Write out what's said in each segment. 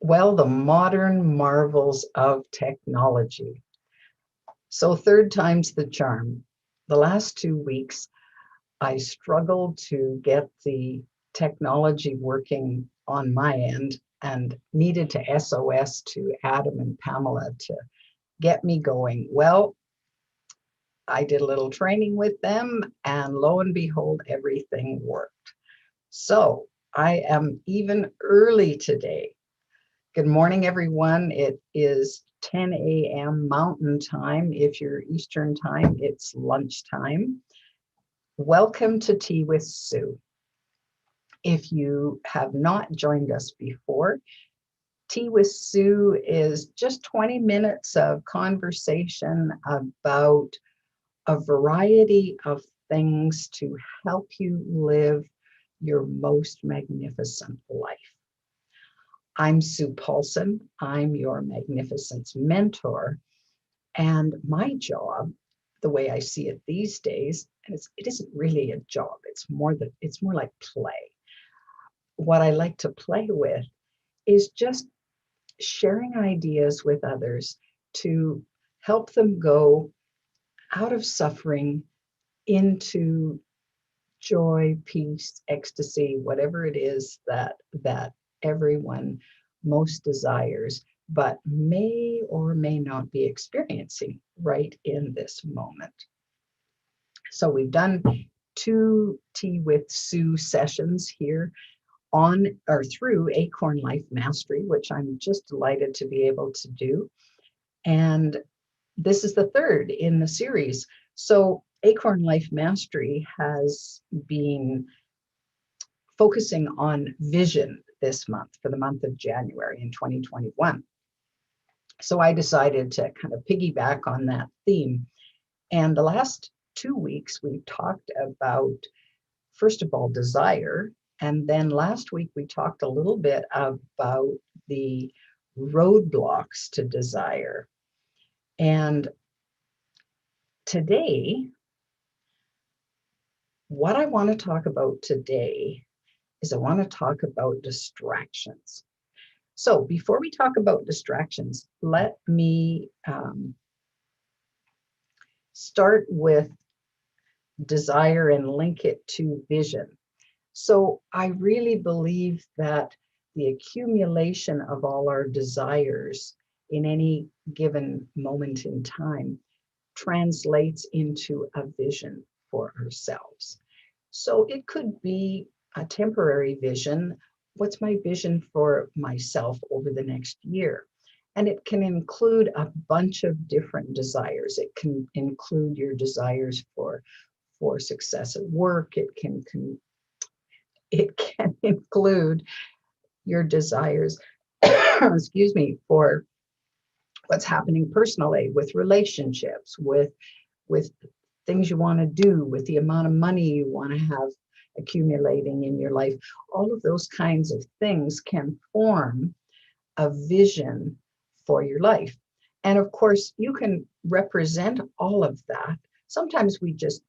Well, the modern marvels of technology. So, third time's the charm. The last 2 weeks, I struggled to get the technology working on my end and needed to SOS to Adam and Pamela to get me going. Well, I did a little training with them, and lo and behold, everything worked. So, I am even early today. Good morning, everyone. It is 10 a.m. Mountain Time. If you're Eastern Time, it's lunchtime. Welcome to Tea with Sue. If you have not joined us before, Tea with Sue is just 20 minutes of conversation about a variety of things to help you live your most magnificent life. I'm Sue Paulson. I'm your Magnificence mentor. And my job, the way I see it these days, and it isn't really a job. It's more like play. What I like to play with is just sharing ideas with others to help them go out of suffering into joy, peace, ecstasy, whatever it is that everyone most desires, but may or may not be experiencing right in this moment. So we've done 2 Tea with Sue sessions here on or through Acorn Life Mastery, which I'm just delighted to be able to do. And this is the third in the series. So Acorn Life Mastery has been focusing on vision this month for the month of January in 2021. So I decided to kind of piggyback on that theme. And the last 2 weeks, we've talked about, first of all, desire. And then last week, we talked a little bit about the roadblocks to desire. And today, what I want to talk about today is I want to talk about distractions. So before we talk about distractions, let me start with desire and link it to vision. So I really believe that the accumulation of all our desires in any given moment in time translates into a vision for ourselves. So it could be a temporary vision. What's my vision for myself over the next year? And it can include a bunch of different desires. It can include your desires for success at work. It can include your desires, excuse me, for what's happening personally with relationships, with things you want to do, with the amount of money you want to have accumulating in your life. All of those kinds of things can form a vision for your life. And of course, you can represent all of that. Sometimes we just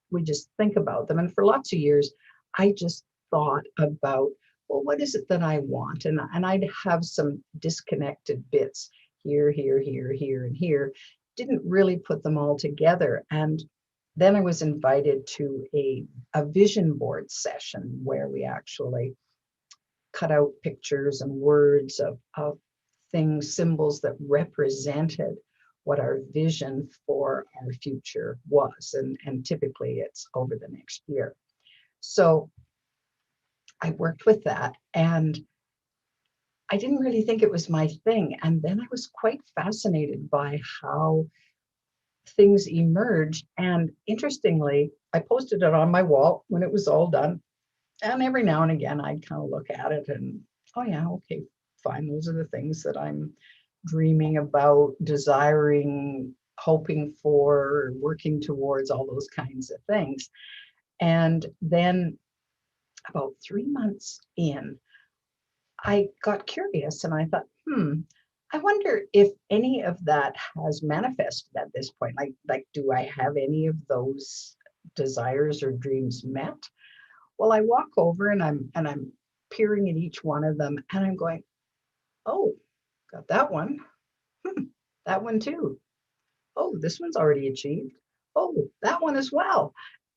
think about them. And for lots of years, I just thought about, well, what is it that I want? And I'd have some disconnected bits here, here, and here. Didn't really put them all together. And then I was invited to a vision board session where we actually cut out pictures and words of things, symbols that represented what our vision for our future was. And typically it's over the next year. So I worked with that, and I didn't really think it was my thing. And then I was quite fascinated by how things emerged. And interestingly, I posted it on my wall when it was all done. And every now and again, I'd kind of look at it and, oh, yeah, okay, fine. Those are the things that I'm dreaming about, desiring, hoping for, working towards, all those kinds of things. And then about 3 months in, I got curious and I thought, I wonder if any of that has manifested at this point. Like, do I have any of those desires or dreams met? Well, I walk over and I'm peering at each one of them and I'm going, oh, got that one. That one too. Oh, this one's already achieved. Oh, that one as well.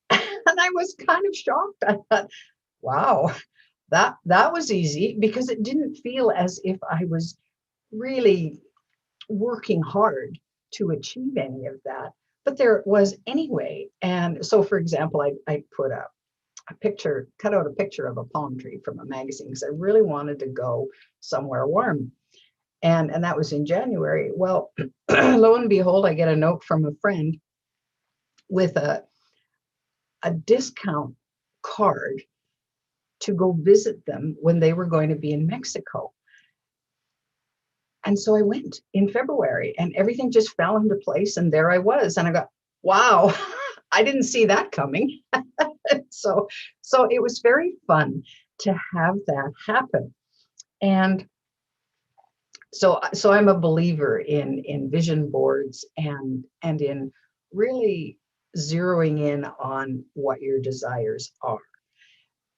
And I was kind of shocked. I thought, wow, that was easy because it didn't feel as if I was really working hard to achieve any of that. But there it was anyway. And so, for example, I put a picture, cut out a picture of a palm tree from a magazine because I really wanted to go somewhere warm. And that was in January. Well, lo and behold, I get a note from a friend with a discount card to go visit them when they were going to be in Mexico. And so I went in February and everything just fell into place. And there I was. And I got, wow, I didn't see that coming. so it was very fun to have that happen. And so I'm a believer in vision boards and in really zeroing in on what your desires are.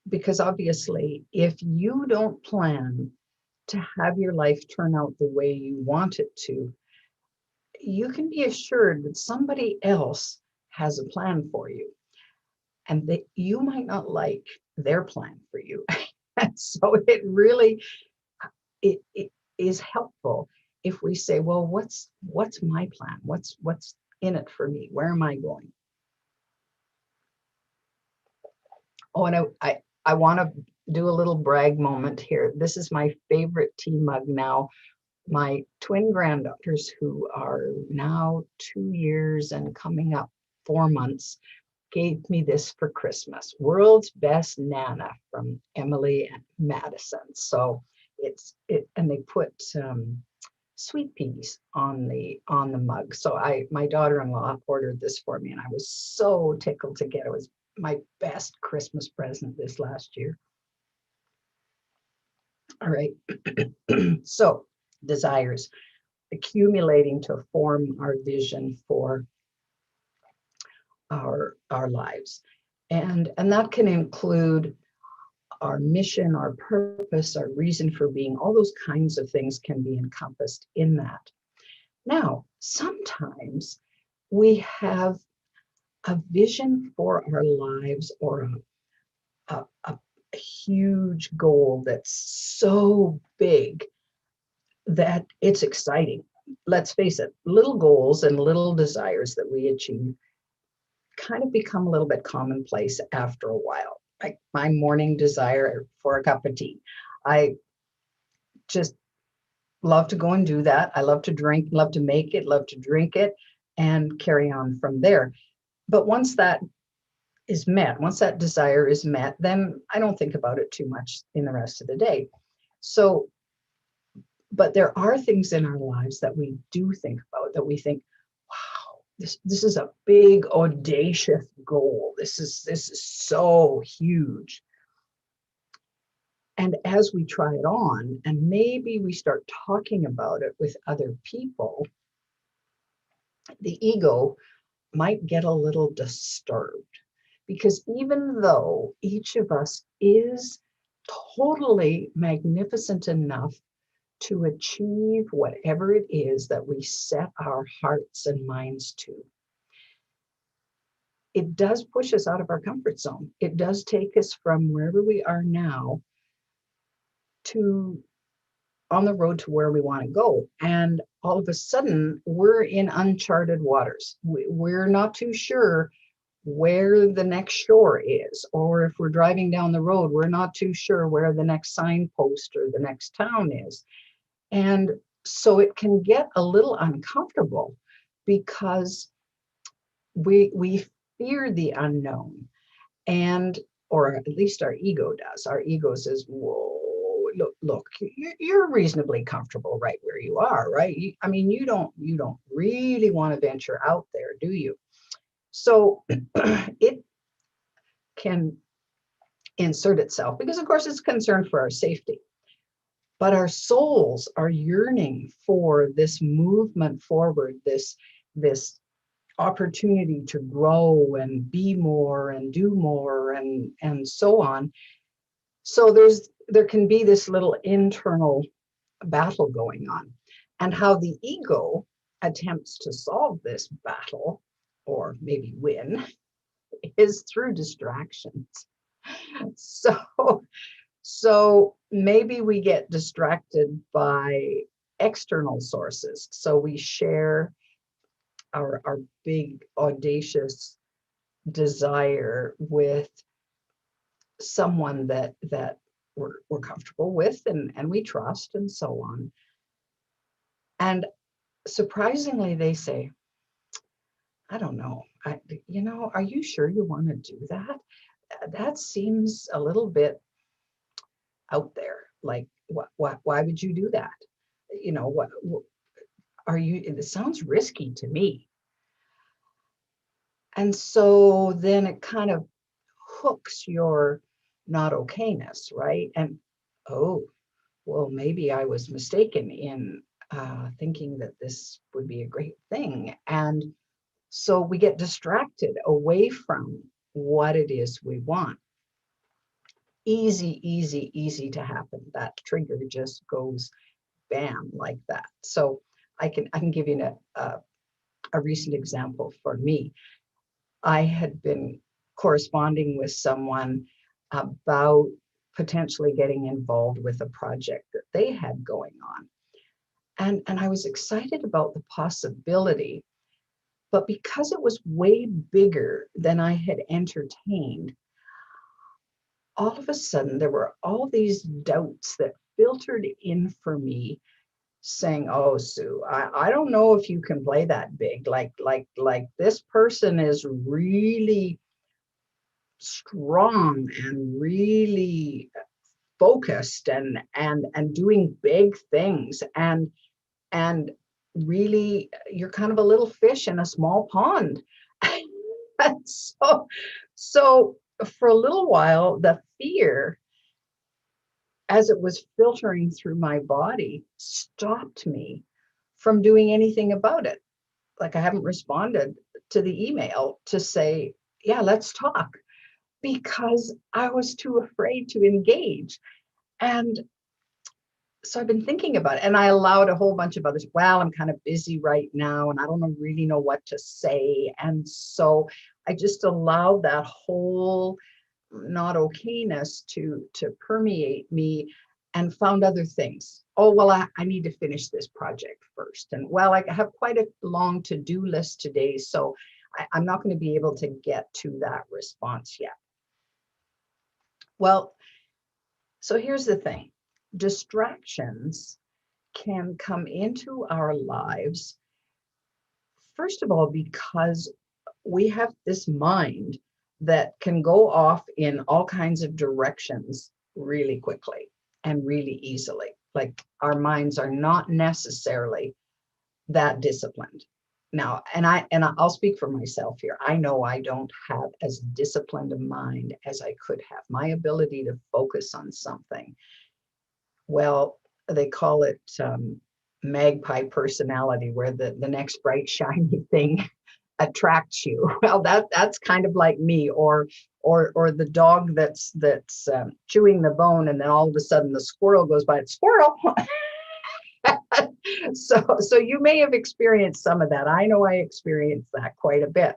Because obviously, if you don't plan to have your life turn out the way you want it to, you can be assured that somebody else has a plan for you and that you might not like their plan for you. And so it really it is helpful if we say, well, what's my plan? What's in it for me? Where am I going? Oh, and I want to do a little brag moment here. This is my favorite tea mug now. My twin granddaughters, who are now 2 years and coming up 4 months, gave me this for Christmas. World's Best Nana from Emily and Madison. So and they put sweet peas on the mug. So my daughter-in-law ordered this for me, and I was so tickled to get it. It was my best Christmas present this last year. All right. So desires, accumulating to form our vision for our lives. And that can include our mission, our purpose, our reason for being. All those kinds of things can be encompassed in that. Now, sometimes we have a vision for our lives or a huge goal that's so big that it's exciting. Let's face it, little goals and little desires that we achieve kind of become a little bit commonplace after a while. Like my morning desire for a cup of tea. I just love to go and do that. I love to drink, love to make it, love to drink it, and carry on from there. But once that is met, once that desire is met, then I don't think about it too much in the rest of the day. So, but there are things in our lives that we do think about, that we think, wow, this is a big, audacious goal. This is so huge. And as we try it on, and maybe we start talking about it with other people, the ego might get a little disturbed. Because even though each of us is totally magnificent enough to achieve whatever it is that we set our hearts and minds to, it does push us out of our comfort zone. It does take us from wherever we are now to on the road to where we want to go. And all of a sudden, we're in uncharted waters. We're not too sure where the next shore is, or if we're driving down the road, we're not too sure where the next signpost or the next town is. And so it can get a little uncomfortable because we fear the unknown, and or at least our ego does. Our ego says, whoa, look, you're reasonably comfortable right where you are, right? I mean, you don't really want to venture out there, do you? So it can insert itself because, of course, it's concerned for our safety. But our souls are yearning for this movement forward, this opportunity to grow and be more and do more and so on. So there can be this little internal battle going on, and how the ego attempts to solve this battle, or maybe win, is through distractions. So, so maybe we get distracted by external sources. So we share our big, audacious desire with someone that we're comfortable with and we trust and so on. And surprisingly, they say, I don't know, are you sure you want to do that? That seems a little bit out there. Like, why would you do that? What are you? It sounds risky to me. And so then it kind of hooks your not okayness, right? And oh, well, maybe I was mistaken in thinking that this would be a great thing. And so we get distracted away from what it is we want. Easy, easy, easy to happen. That trigger just goes bam like that. So I can give you a recent example for me. I had been corresponding with someone about potentially getting involved with a project that they had going on. And I was excited about the possibility, but because it was way bigger than I had entertained, all of a sudden there were all these doubts that filtered in for me saying, oh, Sue, I don't know if you can play that big. Like this person is really strong and really focused and doing big things and really you're kind of a little fish in a small pond. And so for a little while the fear, as it was filtering through my body, stopped me from doing anything about it. Like I haven't responded to the email to say, yeah, let's talk, because I was too afraid to engage. And so I've been thinking about it, and I allowed a whole bunch of others. Well, I'm kind of busy right now and I don't really know what to say. And so I just allowed that whole not okayness to permeate me, and found other things. Oh, well, I need to finish this project first. And well, I have quite a long to-do list today, so I'm not going to be able to get to that response yet. Well, so here's the thing. Distractions can come into our lives, first of all, because we have this mind that can go off in all kinds of directions really quickly and really easily. Like our minds are not necessarily that disciplined. Now, and I'll speak for myself here. I know I don't have as disciplined a mind as I could have. My ability to focus on something, well, they call it magpie personality, where the next bright shiny thing attracts you. Well, that's kind of like me, or the dog that's chewing the bone, and then all of a sudden the squirrel goes by. Squirrel. So you may have experienced some of that. I know I experienced that quite a bit.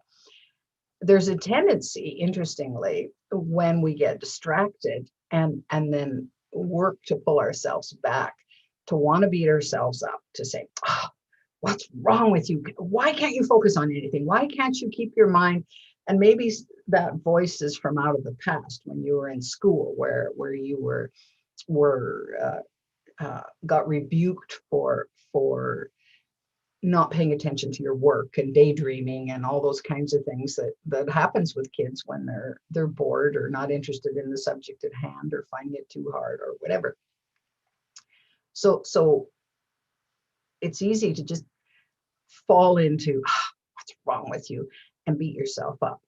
There's a tendency, interestingly, when we get distracted and then work to pull ourselves back, to want to beat ourselves up, to say, oh, what's wrong with you? Why can't you focus on anything? Why can't you keep your mind? And maybe that voice is from out of the past, when you were in school, where you were got rebuked for not paying attention to your work and daydreaming and all those kinds of things that happens with kids when they're bored or not interested in the subject at hand or finding it too hard or whatever. So it's easy to just fall into, oh, what's wrong with you, and beat yourself up.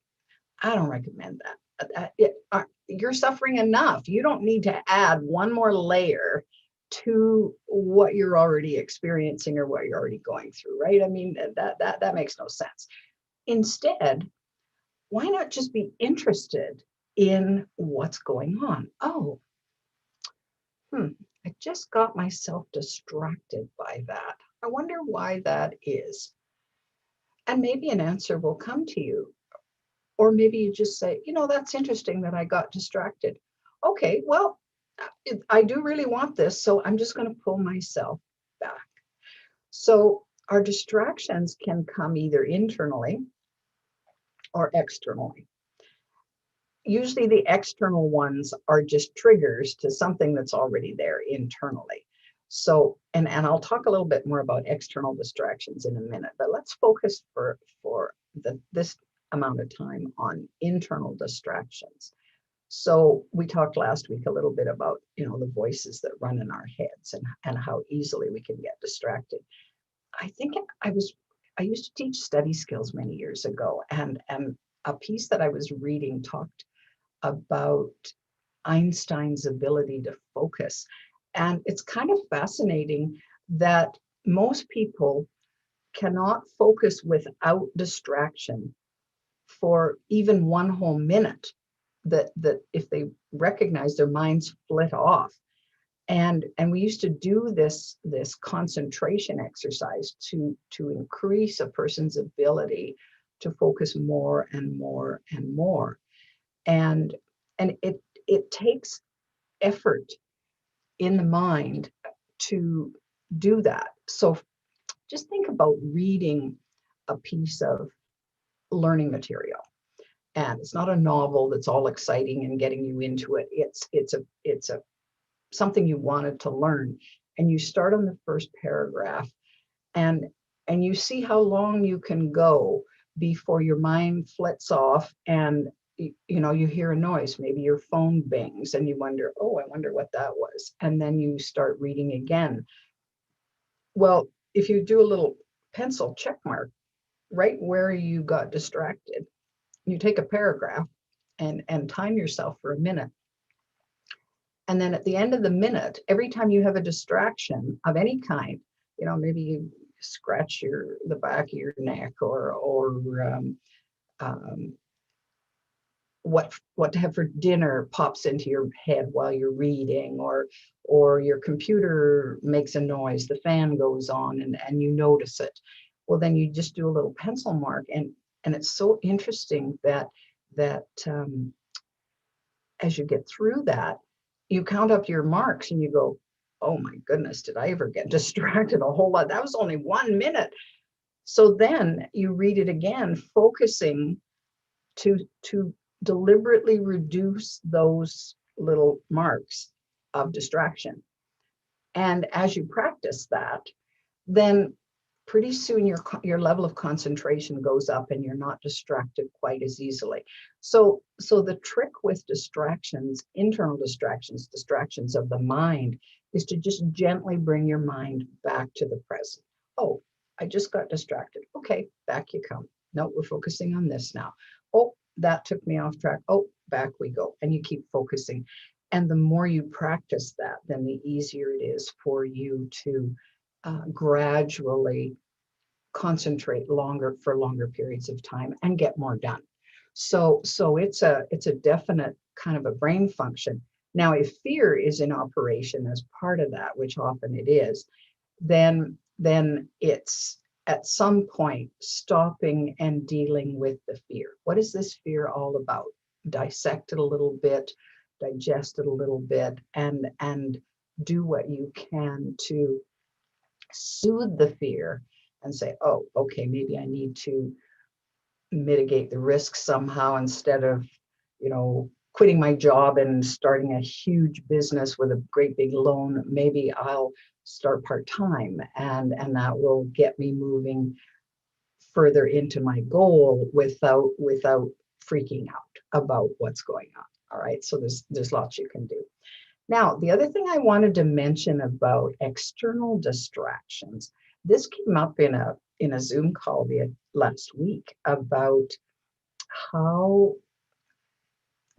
I don't recommend that. You're suffering enough. You don't need to add one more layer to what you're already experiencing or what you're already going through, right? I mean, that makes no sense. Instead, why not just be interested in what's going on? Oh, I just got myself distracted by that. I wonder why that is. And maybe an answer will come to you. Or maybe you just say, that's interesting that I got distracted. Okay, well, I do really want this, so I'm just going to pull myself back. So our distractions can come either internally or externally. Usually the external ones are just triggers to something that's already there internally. So, and I'll talk a little bit more about external distractions in a minute, but let's focus for this amount of time on internal distractions. So we talked last week a little bit about, the voices that run in our heads and how easily we can get distracted. I think I used to teach study skills many years ago, and a piece that I was reading talked about Einstein's ability to focus. And it's kind of fascinating that most people cannot focus without distraction for even one whole minute, that if they recognize their minds flit off. And we used to do this concentration exercise to increase a person's ability to focus more and more and more. And it takes effort in the mind to do that. So just think about reading a piece of learning material, and it's not a novel that's all exciting and getting you into it. It's a something you wanted to learn, and you start on the first paragraph, and you see how long you can go before your mind flits off, and you hear a noise, maybe your phone bings, and you wonder, oh, I wonder what that was, and then you start reading again. Well, if you do a little pencil check mark right where you got distracted, you take a paragraph and time yourself for a minute, and then at the end of the minute, every time you have a distraction of any kind, maybe you scratch the back of your neck, or what to have for dinner pops into your head while you're reading, or your computer makes a noise, the fan goes on, and you notice it. Well, then you just do a little pencil mark, and it's so interesting that as you get through that, you count up your marks and you go, oh my goodness, did I ever get distracted a whole lot? That was only 1 minute. So then you read it again, focusing to deliberately reduce those little marks of distraction. And as you practice that, then pretty soon your level of concentration goes up and you're not distracted quite as easily. So the trick with distractions, internal distractions of the mind, is to just gently bring your mind back to the present. Oh, I just got distracted. Okay, back you come. No, we're focusing on this now. Oh, that took me off track. Oh, back we go. And you keep focusing. And the more you practice that, then the easier it is for you to gradually concentrate for longer periods of time and get more done. So it's a definite kind of a brain function. Now, if fear is in operation as part of that, which often it is, then it's at some point stopping and dealing with the fear. What is this fear all about? Dissect it a little bit, digest it a little bit, and do what you can to soothe the fear and say, oh, okay, maybe I need to mitigate the risk somehow. Instead of, quitting my job and starting a huge business with a great big loan, maybe I'll start part-time, and that will get me moving further into my goal without freaking out about what's going on. All right, so there's lots you can do. Now, the other thing I wanted to mention about external distractions, this came up in a Zoom call last week about how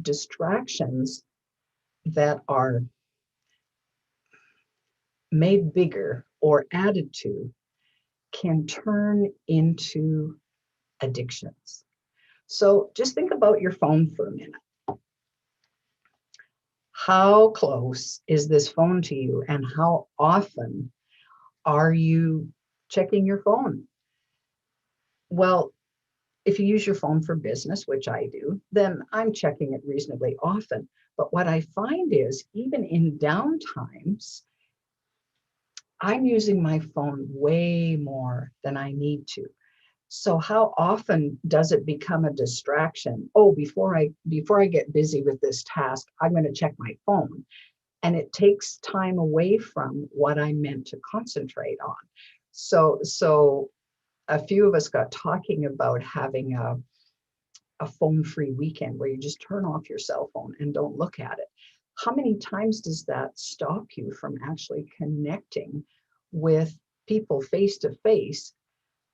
distractions that are made bigger or added to can turn into addictions. So just think about your phone for a minute. How close is this phone to you, and how often are you checking your phone? Well, if you use your phone for business, which I do, then I'm checking it reasonably often. But what I find is even in downtimes, I'm using my phone way more than I need to. So how often does it become a distraction? Oh, before I get busy with this task, I'm going to check my phone. And it takes time away from what I meant to concentrate on. So a few of us got talking about having a phone-free weekend where you just turn off your cell phone and don't look at it. How many times does that stop you from actually connecting with people face to face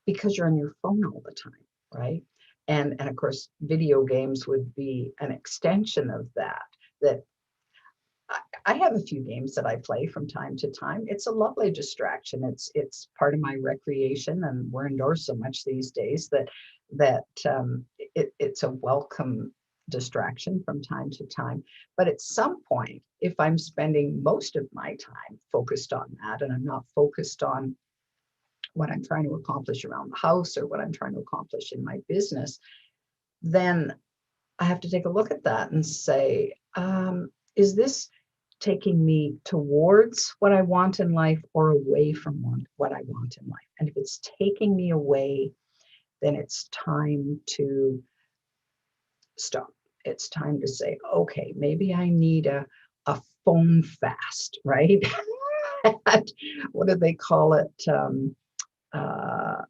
because you're on your phone all the time, right? And of course, video games would be an extension of that. That I have a few games that I play from time to time. It's a lovely distraction. It's part of my recreation, and we're indoors so much these days that it's a welcome distraction from time to time. But at some point, if I'm spending most of my time focused on that, and I'm not focused on what I'm trying to accomplish around the house or what I'm trying to accomplish in my business, then I have to take a look at that and say, is this taking me towards what I want in life or away from what I want in life? And if it's taking me away, then it's time to stop. It's time to say, okay, maybe I need a phone fast, right? What do they call it? Uh,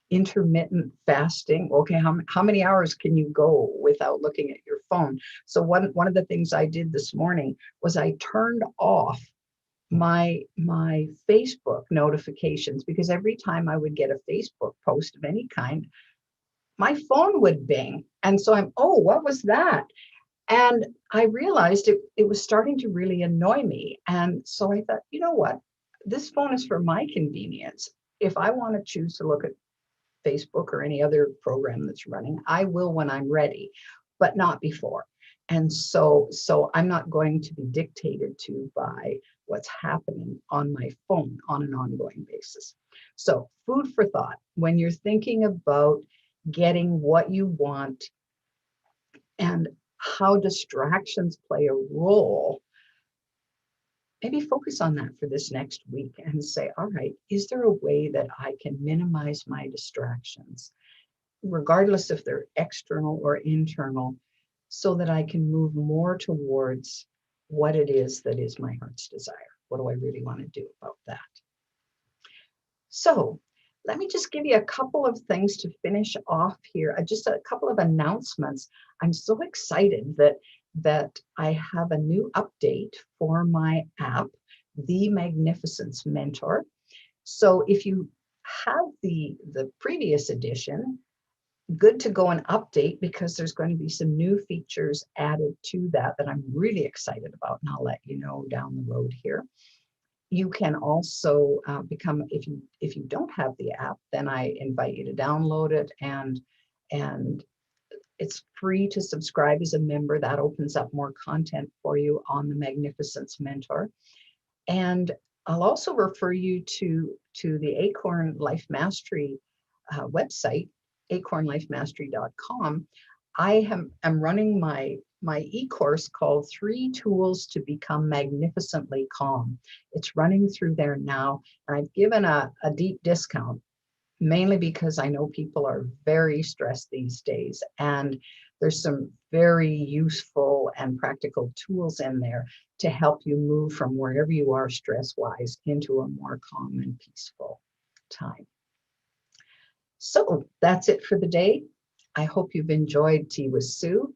Intermittent fasting. Okay, how many hours can you go without looking at your phone? So one of the things I did this morning was I turned off my Facebook notifications, because every time I would get a Facebook post of any kind, my phone would bing. And so oh, what was that? And I realized it was starting to really annoy me. And so I thought, you know what? This phone is for my convenience. If I want to choose to look at Facebook or any other program that's running, I will when I'm ready, but not before. And so I'm not going to be dictated to by what's happening on my phone on an ongoing basis. So food for thought. When you're thinking about getting what you want and how distractions play a role, maybe focus on that for this next week and say, all right, is there a way that I can minimize my distractions, regardless if they're external or internal, so that I can move more towards what it is that is my heart's desire? What do I really want to do about that? So let me just give you a couple of things to finish off here. Just a couple of announcements. I'm so excited that I have a new update for my app, The Magnificence Mentor. So if you have the previous edition, good to go and update, because there's going to be some new features added to that I'm really excited about, and I'll let you know down the road here. You can also become, if you don't have the app, then I invite you to download it, and it's free to subscribe as a member. That opens up more content for you on the Magnificence Mentor. And I'll also refer you to the Acorn Life Mastery website, acornlifemastery.com. am running my e-course called 3 Tools to Become Magnificently Calm. It's running through there now, and I've given a deep discount, mainly because I know people are very stressed these days, and there's some very useful and practical tools in there to help you move from wherever you are stress-wise into a more calm and peaceful time. So that's it for the day. I hope you've enjoyed Tea with Sue.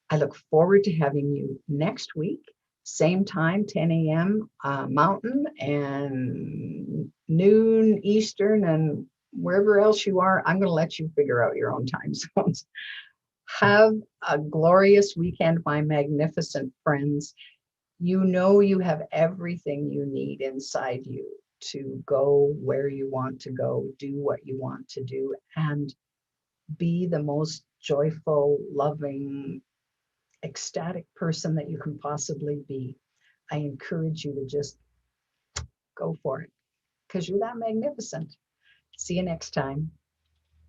I look forward to having you next week, same time, 10 a.m. Mountain and noon Eastern, and wherever else you are, I'm going to let you figure out your own time zones. Have a glorious weekend, my magnificent friends. You know you have everything you need inside you to go where you want to go, do what you want to do, and be the most joyful, loving, ecstatic person that you can possibly be, I encourage you to just go for it because you're that magnificent. See you next time.